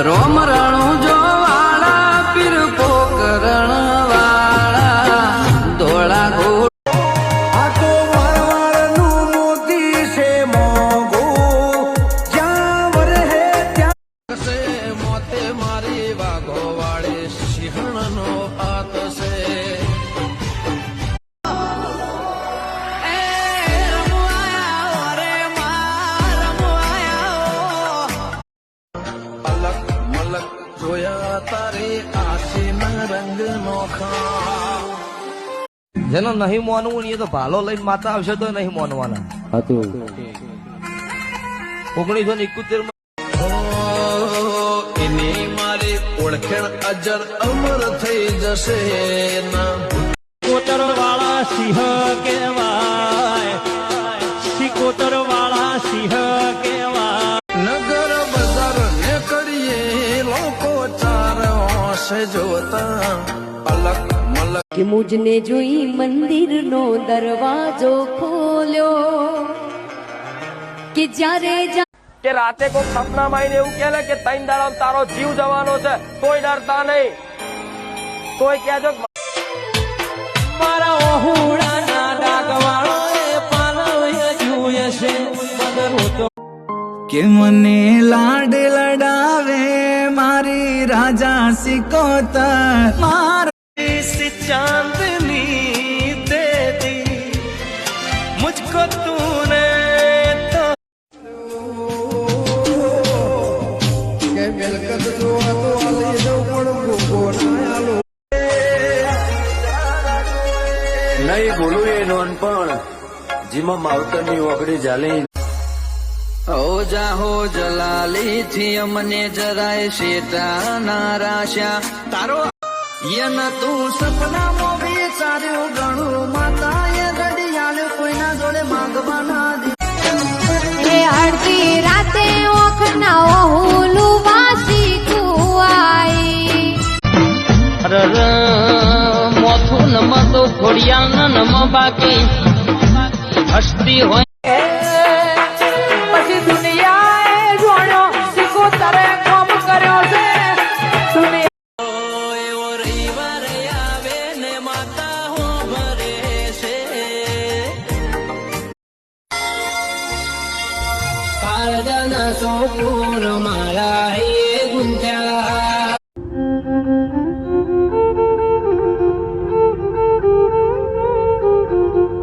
રોમ રણું જો વાળા પીર પોકરણ વાળા ધોળા ઘોડ આ તો મારવાડનું મોતી છે મોગો જ્યાં વરહે ત્યાં મોતે મારી વાઘો વાળે સિંહણનો હાથ છે જોયા તારે આશીના રંગ નોખા જેનો નહીં માનવું એ તો ભાલો લઈને માતા આવશે તો નહીં માનવાના હતું 1971 એની મારી ઓળખણ અજર અમર થઈ જશે ના કોતર વાળા સિંહ કહેવાય સિકોતર વાળા સિંહ કહેવાય નગર બજાર ને કરીએ લોકો ચાર હોશે જોતા અલગ મલક કે મુજને જોઈ મંદિરનો દરવાજો ખોલ્યો કે જ્યારે કે રાતે કોઈ સપનામાં આવીને એવું કહે કે 3 દાડા તારો જીવ જવાનો છે કોઈ ડરતા નહીં કોઈ કહેજો મારા ઓહુડાના ડાગવાળો એ પાલવે જુએ છે મગરો તો કે મને લાડ લડાવે મારી રાજા સિકોતર માર चांदनी दे दी मुझको तूने तो કે બેલકત જો તો આલી જો પણ ગોગો ના આલો નહીં બોલું એ નોનપણ જીમાં માવતરની ઓગળી જાલી હો જાહો જલાલી થી અમને જરાય શેટા ના રાશા તારો યન તું સપનામાં વિચાર્યું ઘણું માતાએ ઘડિયાળ કોઈના જોડે માંગવાના એ અડધી રાતે ઓખના ઓહુલું વાસી કુવાઈ મોથું નમ તો ઘોડિયાળ નમ બાકી હસતી હોય પછી દુનિયાએ જોણ્યો સિકોતરે કામ કર્યો છે દુનિયા સોપુર મારે